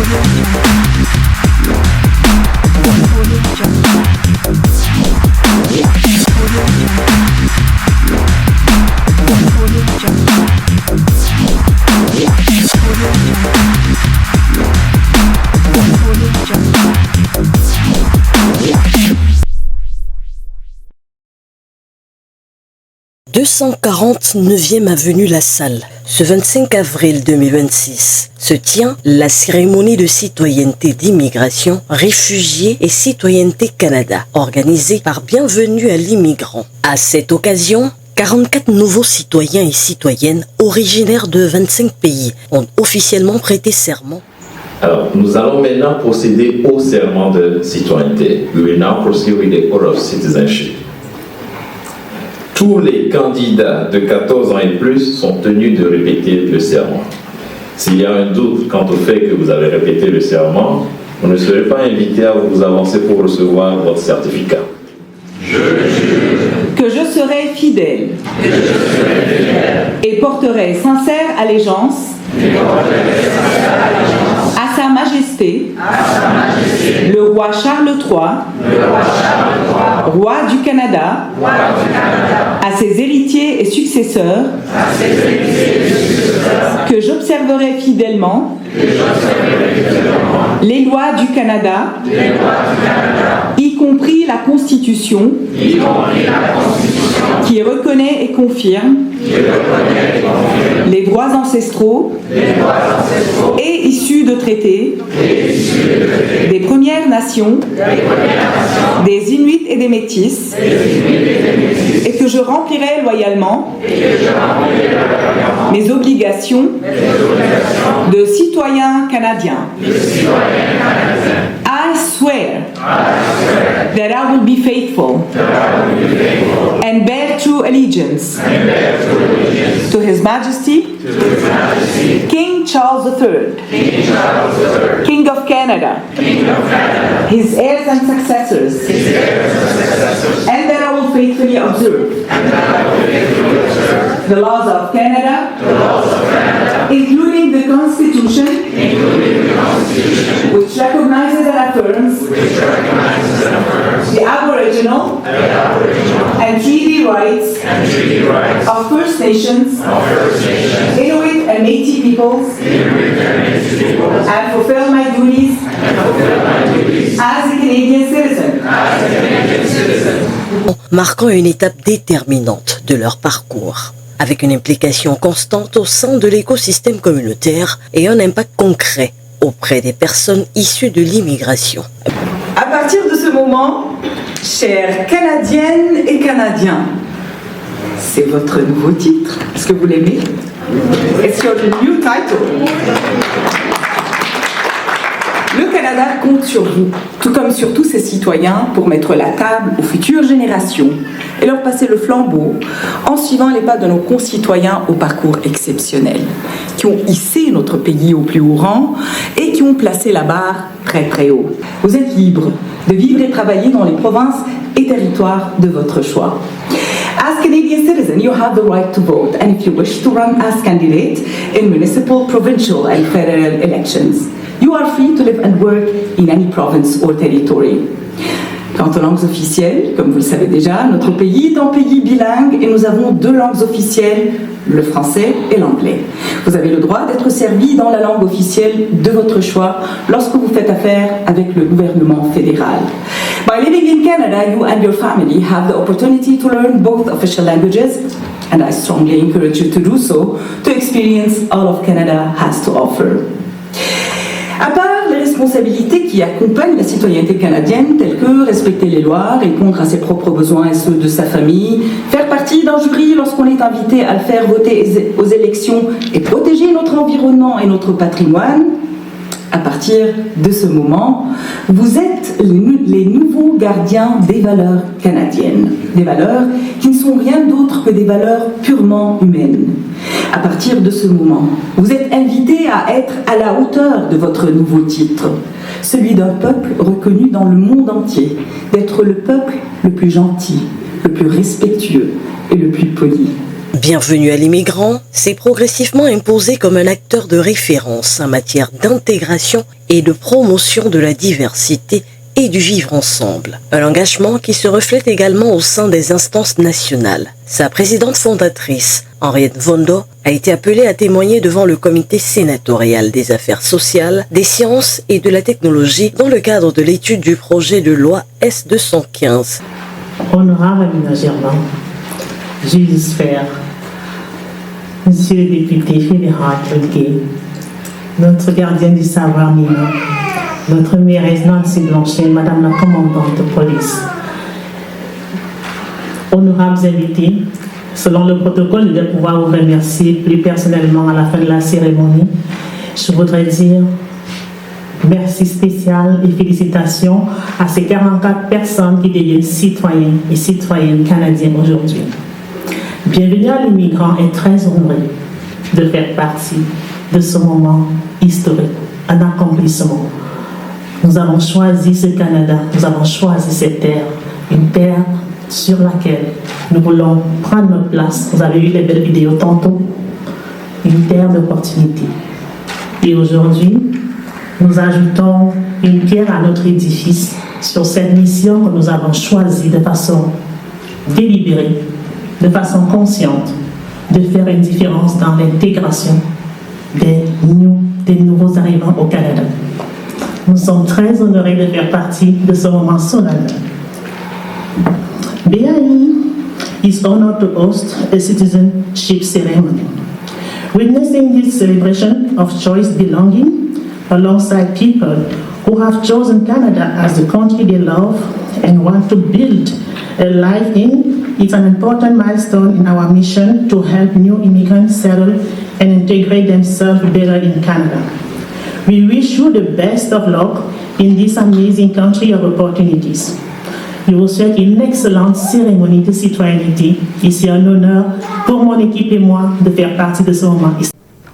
« 249e avenue La Salle. Ce 25 avril 2026 se tient la cérémonie de citoyenneté d'immigration, réfugiés et citoyenneté Canada, organisée par Bienvenue à l'immigrant. À cette occasion, 44 nouveaux citoyens et citoyennes originaires de 25 pays ont officiellement prêté serment. Alors, nous allons maintenant procéder au serment de citoyenneté. We will now proceed with the oath of citizenship. Tous les candidats de 14 ans et plus sont tenus de répéter le serment. S'il y a un doute quant au fait que vous avez répété le serment, vous ne serez pas invité à vous avancer pour recevoir votre certificat. Je jure que je serai fidèle et porterai sincère allégeance à Sa Majesté, le roi Charles III, roi du Canada, à ses héritiers et successeurs, que j'observerai fidèlement les lois du Canada, y compris la Constitution, qui reconnaît et confirme les droits ancestraux et issus de traités des Premières Nations, des Inuits et des Métis, et que je remplirai loyalement mes obligations de citoyen canadien. I swear that I will be faithful and bear true allegiance to His Majesty, King Charles III, King of Canada, his heirs and successors, and that I will faithfully observe the laws of Canada, including the Constitution, which recognizes and affirms the Aboriginal and treaty rights of First Nations, Inuit and Métis peoples, and fulfill my duties as a Canadian citizen. Marquant une étape déterminante de leur parcours, avec une implication constante au sein de l'écosystème communautaire et un impact concret auprès des personnes issues de l'immigration. À partir de ce moment, chères Canadiennes et Canadiens, c'est votre nouveau titre. Est-ce que vous l'aimez? It's your new title. Le Canada compte sur vous, tout comme sur tous ses citoyens, pour mettre la table aux futures générations et leur passer le flambeau en suivant les pas de nos concitoyens au parcours exceptionnel, qui ont hissé notre pays au plus haut rang et qui ont placé la barre très très haut. Vous êtes libre de vivre et travailler dans les provinces et territoires de votre choix. As Canadian citizen, you have the right to vote, and if you wish to run as candidate in municipal, provincial and federal elections, you are free to live and work in any province or territory. Quant aux langues officielles, comme vous le savez déjà, notre pays est un pays bilingue et nous avons deux langues officielles, le français et l'anglais. Vous avez le droit d'être servi dans la langue officielle de votre choix lorsque vous faites affaire avec le gouvernement fédéral. By living in Canada, you and your family have the opportunity to learn both official languages, and I strongly encourage you to do so, to experience all of Canada has to offer. À part les responsabilités qui accompagnent la citoyenneté canadienne, telles que respecter les lois, répondre à ses propres besoins et ceux de sa famille, faire partie d'un jury lorsqu'on est invité à le faire voter aux élections et protéger notre environnement et notre patrimoine, à partir de ce moment, vous êtes les nouveaux gardiens des valeurs canadiennes, des valeurs qui ne sont rien d'autre que des valeurs purement humaines. À partir de ce moment, vous êtes invités à être à la hauteur de votre nouveau titre, celui d'un peuple reconnu dans le monde entier, d'être le peuple le plus gentil, le plus respectueux et le plus poli. Bienvenue à l'immigrant s'est progressivement imposé comme un acteur de référence en matière d'intégration et de promotion de la diversité et du vivre ensemble. Un engagement qui se reflète également au sein des instances nationales. Sa présidente fondatrice, Henriette Vondo, a été appelée à témoigner devant le comité sénatorial des affaires sociales, des sciences et de la technologie dans le cadre de l'étude du projet de loi S215. Honorable Amina Germain, juge Sphère, Monsieur le député fédéral Gay, notre gardien du savoir Nina, notre mairesse Nancy Blanchet, Madame la commandante de police, honorables invités, selon le protocole, je vais pouvoir vous remercier plus personnellement à la fin de la cérémonie. Je voudrais dire merci spécial et félicitations à ces 44 personnes qui deviennent citoyens et citoyennes canadiens aujourd'hui. Bienvenue à l'immigrant est très honoré de faire partie de ce moment historique, un accomplissement. Nous avons choisi ce Canada, nous avons choisi cette terre, une terre sur laquelle nous voulons prendre notre place. Vous avez vu les belles vidéos tantôt, une terre d'opportunité. Et aujourd'hui, nous ajoutons une pierre à notre édifice sur cette mission que nous avons choisie de façon délibérée, de façon consciente, de faire une différence dans l'intégration des nouveaux arrivants au Canada. Nous sommes très honorés de faire partie de ce moment solennel. BAE is honored to host a citizenship ceremony. Witnessing this celebration of choice belonging alongside people who have chosen Canada as the country they love and want to build a life in is an important milestone in our mission to help new immigrants settle and integrate themselves better in Canada. We wish you the best of luck in this amazing country of opportunities. Je vous souhaite une excellente cérémonie de citoyenneté. Ici un honneur pour mon équipe et moi de faire partie de ce moment.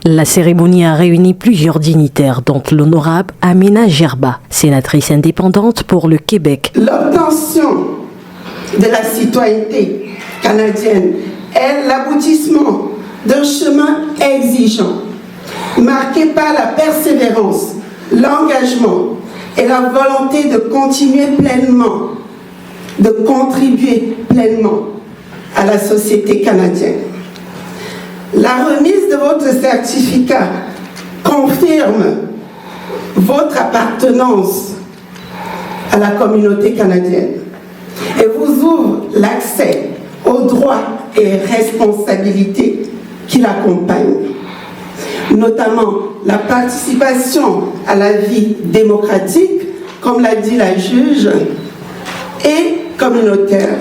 La cérémonie a réuni plusieurs dignitaires, dont l'honorable Amina Gerba, sénatrice indépendante pour le Québec. L'obtention de la citoyenneté canadienne est l'aboutissement d'un chemin exigeant, marqué par la persévérance, l'engagement et la volonté de continuer pleinement, de contribuer pleinement à la société canadienne. La remise de votre certificat confirme votre appartenance à la communauté canadienne et vous ouvre l'accès aux droits et responsabilités qui l'accompagnent, notamment la participation à la vie démocratique, comme l'a dit la juge, et communautaire.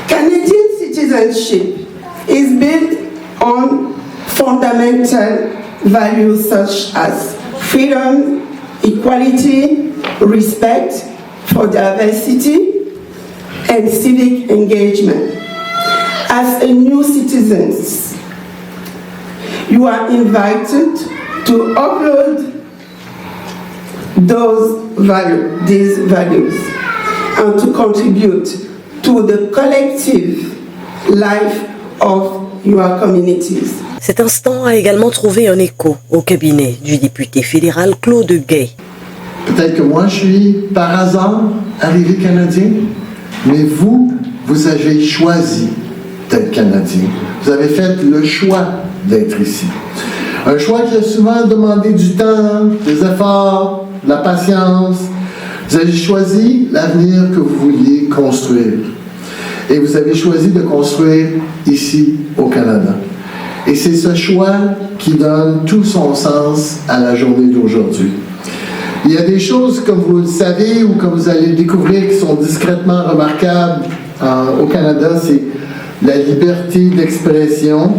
Canadian citizenship is built on fundamental values such as freedom, equality, respect for diversity, and civic engagement. As a new citizen, you are invited to uphold these values and to contribute to the collective life of your communities. Cet instant a également trouvé un écho au cabinet du député fédéral Claude Gay. Peut-être que moi, je suis par hasard arrivé canadien, mais vous avez choisi d'être canadien. Vous avez fait le choix d'être ici. Un choix qui a souvent demandé du temps, des efforts, de la patience. Vous avez choisi l'avenir que vous vouliez construire. Et vous avez choisi de construire ici, au Canada. Et c'est ce choix qui donne tout son sens à la journée d'aujourd'hui. Il y a des choses, comme vous le savez, ou comme vous allez découvrir, qui sont discrètement remarquables au Canada, c'est la liberté d'expression,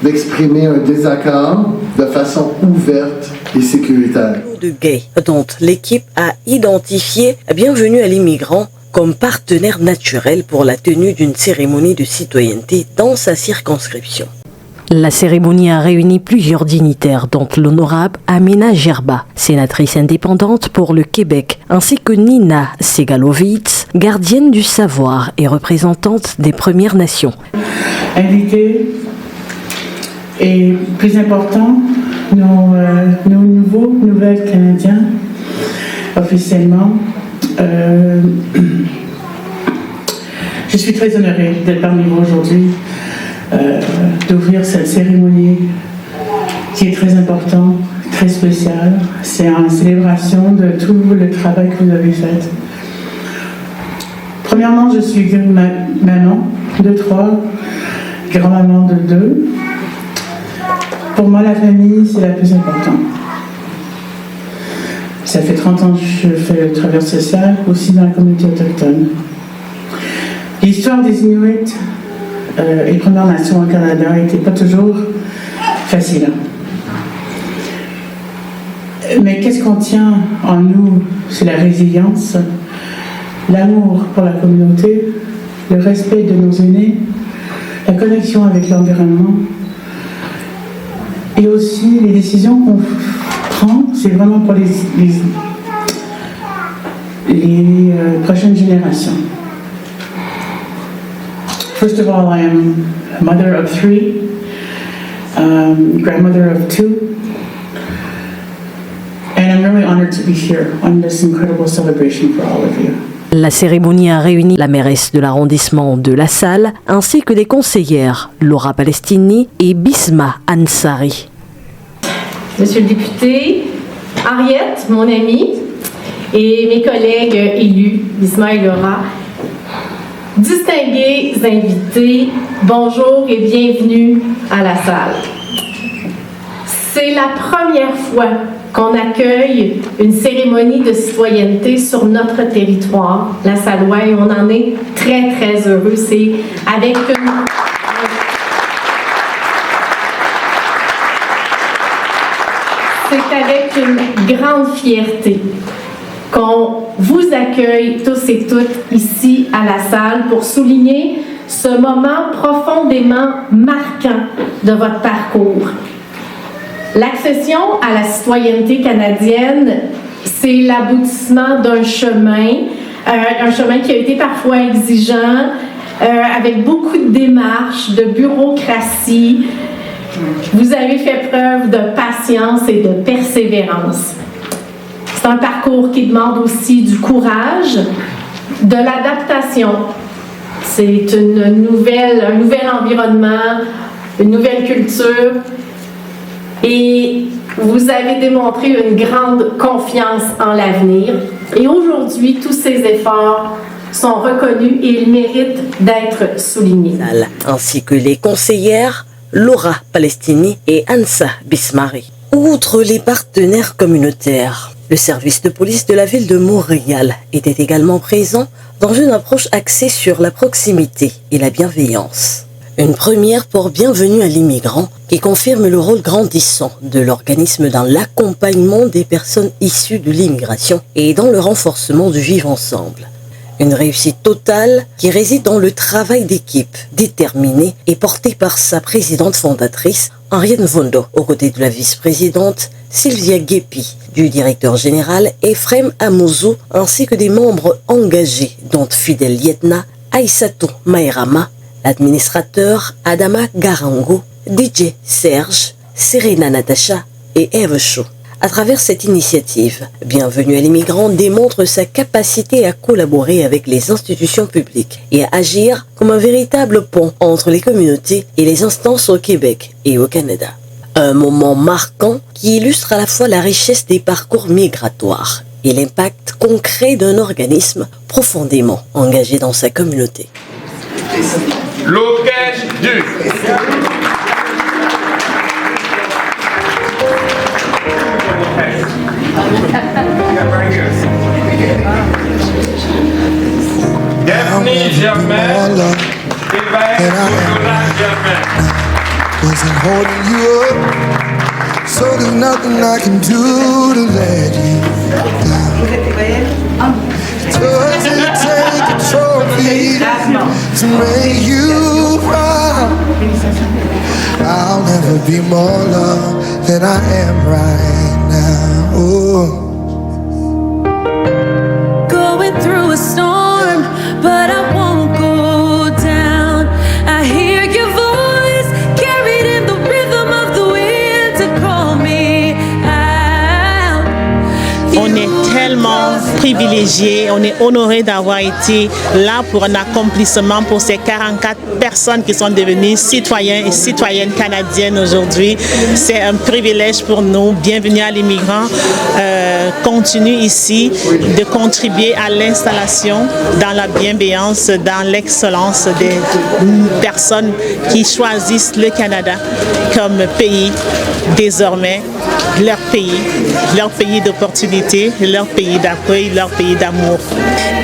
d'exprimer un désaccord de façon ouverte et sécuritaire. De Gay, dont l'équipe a identifié Bienvenue à l'immigrant comme partenaire naturel pour la tenue d'une cérémonie de citoyenneté dans sa circonscription. La cérémonie a réuni plusieurs dignitaires, dont l'honorable Amina Gerba, sénatrice indépendante pour le Québec, ainsi que Nina Segalovitz, gardienne du savoir et représentante des Premières Nations. Invités et plus important, nos nouvelles Canadiens, officiellement. Je suis très honorée d'être parmi vous aujourd'hui, d'ouvrir cette cérémonie qui est très importante, très spéciale. C'est en célébration de tout le travail que vous avez fait. Premièrement, je suis maman de 3, grand-maman de 2. Pour moi, la famille, c'est la plus importante. Ça fait 30 ans que je fais le travail social, aussi dans la communauté autochtone. L'histoire des Inuits et Premières Nations au Canada n'était pas toujours facile. Mais qu'est-ce qu'on tient en nous? C'est la résilience, l'amour pour la communauté, le respect de nos aînés, la connexion avec l'environnement et aussi les décisions qu'on prend, c'est vraiment pour les prochaines générations. First of all, I am a mother of 3, grandmother of 2, and I'm really honored to be here on this incredible celebration for all of you. La cérémonie a réuni la mairesse de l'arrondissement de La Salle ainsi que des conseillères Laura Palestini et Bisma Ansari. Monsieur le député, Ariette, mon amie, et mes collègues élus, Bisma et Laura, distingués invités, bonjour et bienvenue à La Salle. C'est la première fois qu'on accueille une cérémonie de citoyenneté sur notre territoire, la Sallois, et on en est très, très heureux. C'est avec une grande fierté qu'on vous accueille tous et toutes ici à La Salle pour souligner ce moment profondément marquant de votre parcours. L'accession à la citoyenneté canadienne, c'est l'aboutissement d'un chemin qui a été parfois exigeant, avec beaucoup de démarches, de bureaucratie. Vous avez fait preuve de patience et de persévérance. C'est un parcours qui demande aussi du courage, de l'adaptation. C'est un nouvel environnement, une nouvelle culture. Et vous avez démontré une grande confiance en l'avenir. Et aujourd'hui, tous ces efforts sont reconnus et ils méritent d'être soulignés. Ainsi que les conseillères Laura Palestini et Ansa Bismari. Outre les partenaires communautaires, le service de police de la ville de Montréal était également présent dans une approche axée sur la proximité et la bienveillance. Une première pour Bienvenue à l'immigrant qui confirme le rôle grandissant de l'organisme dans l'accompagnement des personnes issues de l'immigration et dans le renforcement du vivre ensemble. Une réussite totale qui réside dans le travail d'équipe, déterminé et porté par sa présidente fondatrice, Henriette Vondo, aux côtés de la vice-présidente Sylvia Guépi, du directeur général Ephraim Amouzou, ainsi que des membres engagés, dont Fidel Lietna, Aïssatou Maïrama, l'administrateur Adama Garango, DJ Serge, Serena Natacha et Eve Chou. À travers cette initiative, Bienvenue à l'immigrant démontre sa capacité à collaborer avec les institutions publiques et à agir comme un véritable pont entre les communautés et les instances au Québec et au Canada. Un moment marquant qui illustre à la fois la richesse des parcours migratoires et l'impact concret d'un organisme profondément engagé dans sa communauté. Locage du. Daphne Germain, Évêque Nicolas Germain. Wasn't holding you up, so there's nothing I can do to let you down. Does it take a trophy to make you proud? I'll never be more loved than I am right now. Oh. Going through a storm, but I won't go down. I hear your voice carried in the rhythm of the wind to call me out. On est tellement privilégiés, on est honorés d'avoir été là pour un accomplissement pour ces 44 personnes qui sont devenues citoyens et citoyennes canadiennes aujourd'hui. C'est un privilège pour nous. Bienvenue à l'immigrant. Continue ici de contribuer à l'installation dans la bienveillance, dans l'excellence des personnes qui choisissent le Canada comme pays désormais, leur pays d'opportunité, leur pays d'accueil, leur pays d'amour.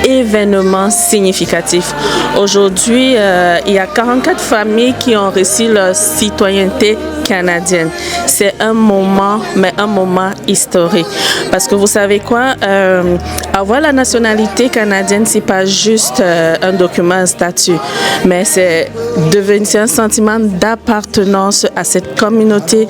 Événement significatif. Aujourd'hui, il y a 44 familles qui ont reçu leur citoyenneté canadienne. C'est un moment, mais un moment historique. Parce que vous savez quoi, avoir la nationalité canadienne, c'est pas juste un document, un statut, mais c'est un sentiment d'appartenance à cette communauté,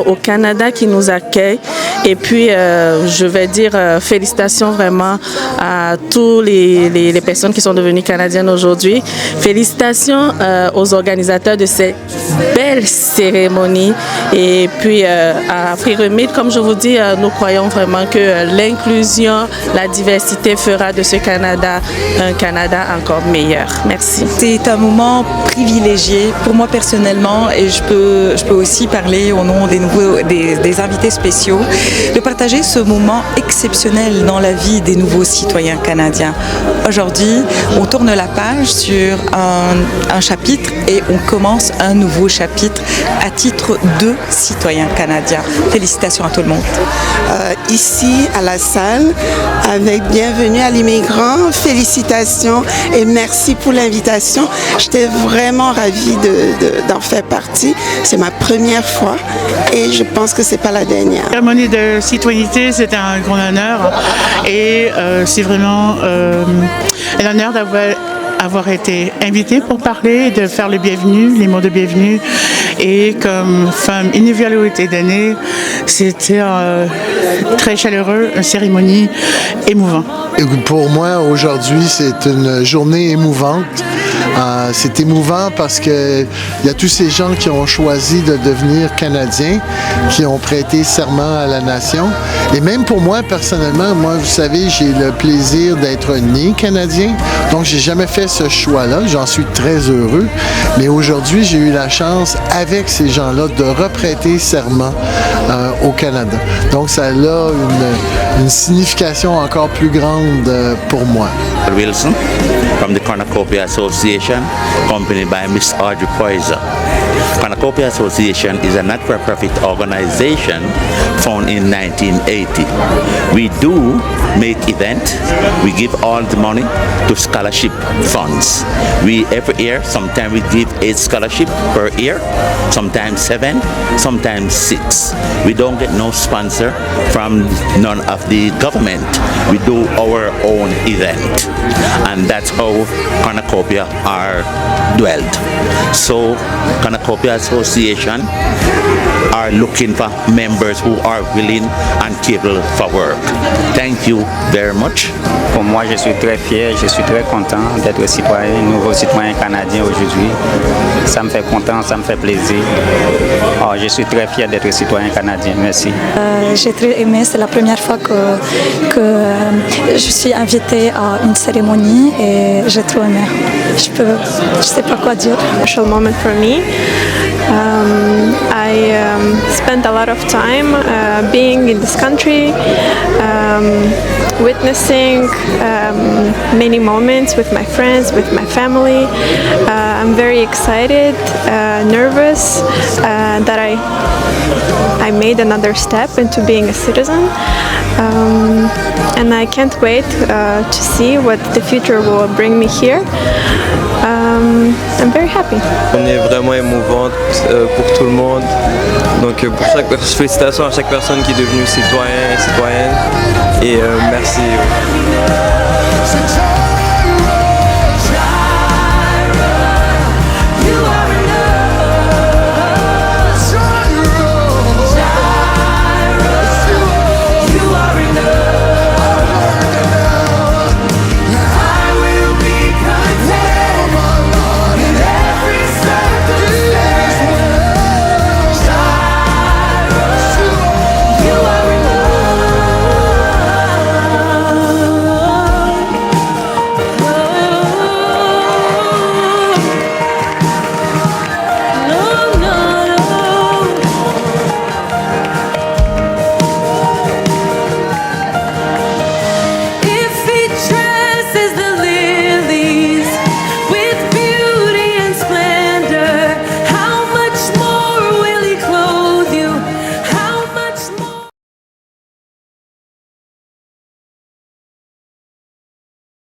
au Canada qui nous accueille. Et puis, je vais dire félicitations vraiment à tous les personnes qui sont devenues canadiennes aujourd'hui. Félicitations aux organisateurs de cette belle cérémonie. Et puis, à Free Remit, comme je vous dis, nous croyons vraiment que l'inclusion, la diversité fera de ce Canada un Canada encore meilleur. Merci. C'est un moment privilégié pour moi personnellement et je peux aussi parler au nom des invités spéciaux, de partager ce moment exceptionnel dans la vie des nouveaux citoyens canadiens. Aujourd'hui, on tourne la page sur un chapitre et on commence un nouveau chapitre à titre de citoyen canadien. Félicitations à tout le monde. Ici, à la salle, avec Bienvenue à l'immigrant, félicitations et merci pour l'invitation. J'étais vraiment ravie d'en faire partie. C'est ma première fois et je pense que c'est pas la dernière. La cérémonie de citoyenneté, c'est un grand honneur et c'est vraiment un honneur d'avoir été invitée pour parler, de faire le bienvenu, les mots de bienvenue. Et comme femme inévaluée d'année, c'était très chaleureux, une cérémonie émouvante. Pour moi, aujourd'hui, c'est une journée émouvante. C'est émouvant parce qu'il y a tous ces gens qui ont choisi de devenir Canadiens, qui ont prêté serment à la nation. Et même pour moi, personnellement, vous savez, j'ai le plaisir d'être né Canadien. Donc, j'ai jamais fait ce choix-là. J'en suis très heureux. Mais aujourd'hui, j'ai eu la chance, avec ces gens-là, de reprêter serment au Canada. Donc, ça a une signification encore plus grande pour moi. Wilson, from the Cornucopia Association, accompanied by Ms. Audrey Poyser. Cornucopia Association is a not-for-profit organization founded in 1980. We do make events. We give all the money to scholarship funds. Every year, sometimes we give 8 scholarships per year, sometimes 7, sometimes 6. We don't get no sponsor from none of the government. We do our own event, and that's how Cornucopia are dwelled. So Cornucopia Association are looking for members who are willing and capable for work. Thank you very much. Pour moi, je suis très fier, je suis très content d'être nouveau citoyen canadien aujourd'hui. Ça me fait content, ça me fait plaisir. Je suis très fier d'être citoyen canadien. Merci. J'ai très aimé, c'est la première fois que je suis invitée à une cérémonie et j'ai trop aimé. Je sais pas quoi dire. Special moment for me. I spent a lot of time being in this country, witnessing many moments with my friends, with my family. I'm very excited, nervous that I made another step into being a citizen. And I can't wait to see what the future will bring me here. I'm very happy. On est vraiment émouvante pour tout le monde. Donc pour félicitations à chaque personne qui est devenue citoyen et citoyenne. Et merci.